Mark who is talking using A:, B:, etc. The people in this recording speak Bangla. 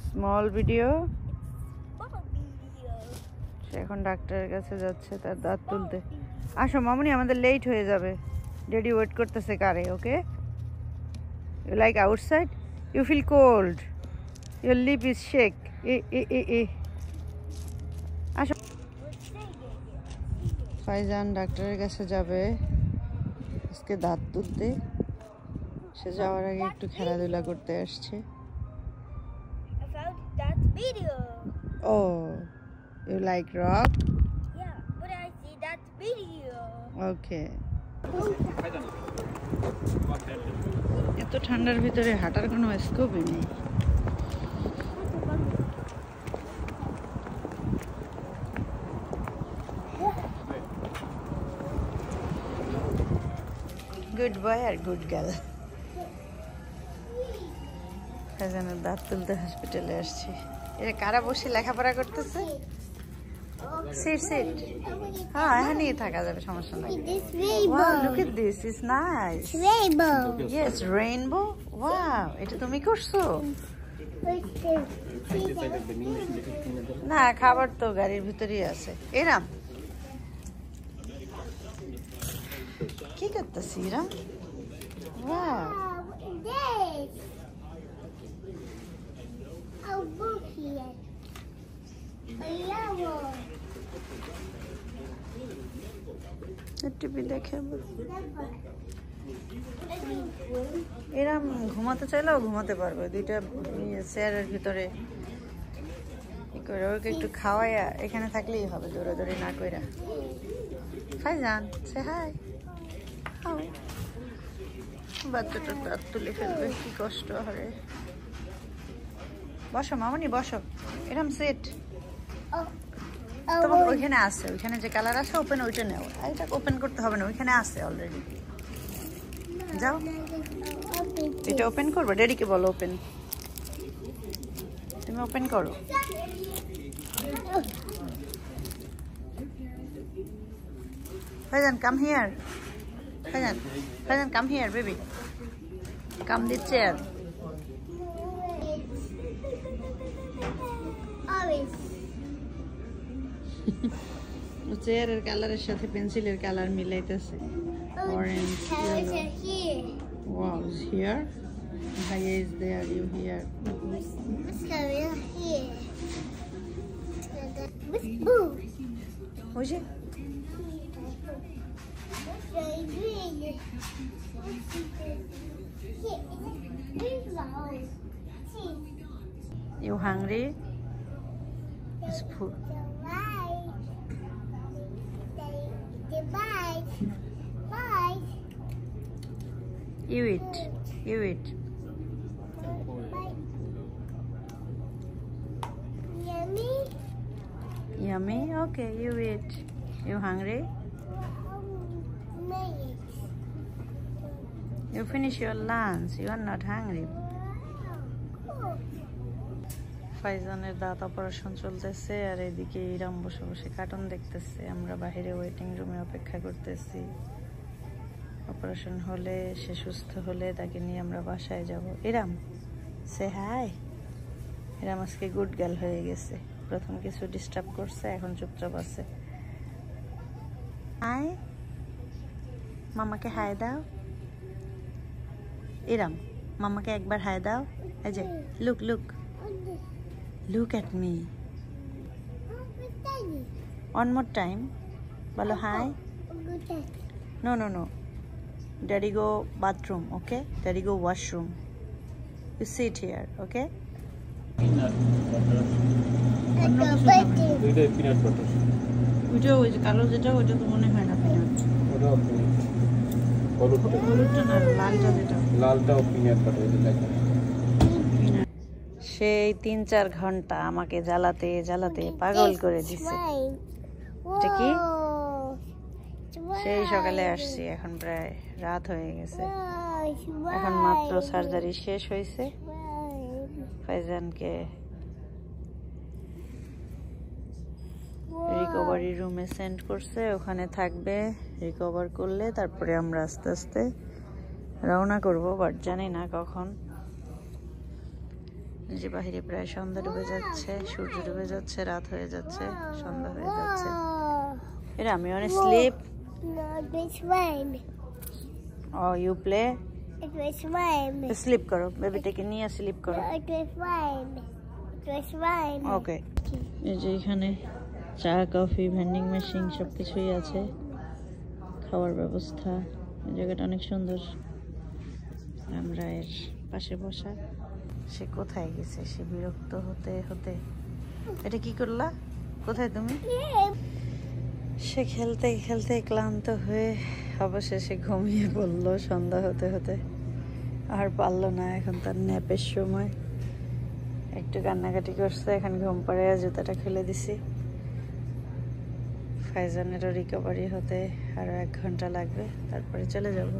A: Small video. সে এখন ডাক্তারের কাছে যাচ্ছে তার দাঁত তুলতে। আসো মামুনি, আমাদের লেট হয়ে যাবে। ড্যাডি ওয়েট করতেছে কারে। Okay, you like outside, you feel cold, your lip is shake. আসো। ফাইজান ডাক্তারের কাছে যাবে আজকে দাঁত তুলতে। সে যাওয়ার আগে একটু খেলাধুলা করতে আসছে। Oh, you like rock?
B: Yeah, but I see that video.
A: Okay. এত ঠান্ডার ভিতরে হাঁটার কোনো স্কোপই নেই। গুড বয় আর গুড গার্ল। ফাইজানের দাঁত তুলতে হসপিটালে আসছি। এরা কারা বসে লেখাপড়া করতেছে? Seat seat. হ্যাঁ, এখানেই থাকা যাবে, সমস্যা নাই। Wow, look at this, it's nice.
B: Rainbow.
A: Yes, rainbow. Wow, এটা তুমি করছো? না, খাবার তো গাড়ির ভিতরেই আছে। এরাম কি করতেছি এরাম? Wow. টিভি দেখে এরম ঘুমাতে চাইলেও ঘুমাতে পারবে। দুইটা চেয়ারের ভিতরে ওকে একটু খাওয়াইয়া এখানে থাকলেই হবে, দৌড়াদৌড়ি না কইরা। ফাইজান সে হাই। বাচ্চাটার দাঁত তুলে ফেলবে, কি কষ্ট হবে। বসো মামনি, বসো। এরম সেট তোমার ওইখানে আছে, ওইখানে যে কালার আছে ওপেন, ওইটা নেও। এটা ওপেন করতে হবে না, ওইখানে আছে অলরেডি। যাও, এটা ওপেন করবো। ড্যাডিকে বলো ওপেন, তুমি ওপেন করো। Faizan come here, Faizan, Faizan come here baby, come this chair. চেয়ারের কালারের সাথে পেন্সিলের কালার মিলাইতেছে। Orange, wow, is here. Haya is there, you here. ওই যে you hungry? It's food. You eat, you eat.
B: Yummy.
A: Yummy? Okay, you eat. You hungry? You finish your lunch. You are not hungry. ফাইজানের দাঁত অপারেশন চলতেছে আর এদিকে ইরাম বসে বসে কার্টুন দেখতেছে। আমরা বাইরে ওয়েটিং রুমে অপেক্ষা করতেছি। অপারেশন হলে, সে সুস্থ হলে তাকে নিয়ে আমরা বাসায় যাব। ইরাম সে হাই। ইরাম আজকে গুড গার্ল হয়ে গেছে। প্রথম কিছু ডিস্টার্ব করছে, এখন চুপচাপ আছে। হাই, মামাকে হাই দাও। ইরাম মামাকে একবার হাই দাও। এই যে look look, look at me. One more time. Bolo hi. No, no, no. Daddy go bathroom, okay? Daddy go washroom. You sit here, okay?
C: Peanut butter. Peanut butter.
A: ওইটা ওই যে কালো যেটা, ওইটা তো মনে হয় না পিনাট।
C: ওটাও peanut.
A: হলুদটা না, লালটা যেটা।
C: লালটাও peanut butter লাগে।
A: সেই 3-4 ঘন্টা আমাকে জ্বালাতে জ্বালাতে পাগল করে দিছে। এটা কি? সেই সকালে আসছি, এখন প্রায় রাত হয়ে গেছে। এখন মাত্র সার্জারি শেষ হয়েছে। ফাইজানকে রিকভারি রুমে সেন্ড করছে, ওখানে থাকবে। রিকভার করলে তারপরে আমরা আস্তে আস্তে রওনা করবো, বাট জানি না কখন। যে বাহিরে প্রায় সন্ধ্যা ডুবে যাচ্ছে, সূর্য ডুবে যাচ্ছে, রাত হয়ে যাচ্ছে, সন্ধ্যা হয়ে যাচ্ছে। এরা আমি অনেক slip.
B: No, this one.
A: Oh you play,
B: It was one.
A: Slip করো, বেবিটাকে নিয়ে স্লিপ করো।
B: No, it was one. It was one.
A: ওকে। এই যে এখানে চা, কফি, ভেন্ডিং মেশিন সবকিছুই আছে, খাওয়ার ব্যবস্থা। এই জায়গাটা অনেক সুন্দর। আমরা এর পাশে বসা। সে কোথায় গেছে? সে বিরক্ত হতে হতে। এটা কি করলা? কোথায় তুমি? সে খেলতে খেলতে ক্লান্ত হয়ে অবশেষে ঘুমিয়ে পড়লো সন্ধ্যা হতে হতে। আর পারলো না, এখন তার ন্যাপের সময়। একটু কান্নাকাটি করছে, এখন ঘুম পাড়ে জুতাটা খুলে দিছি। ফাইজানেরও রিকভারি হতে আরো 1 ঘন্টা লাগবে, তারপরে চলে যাব।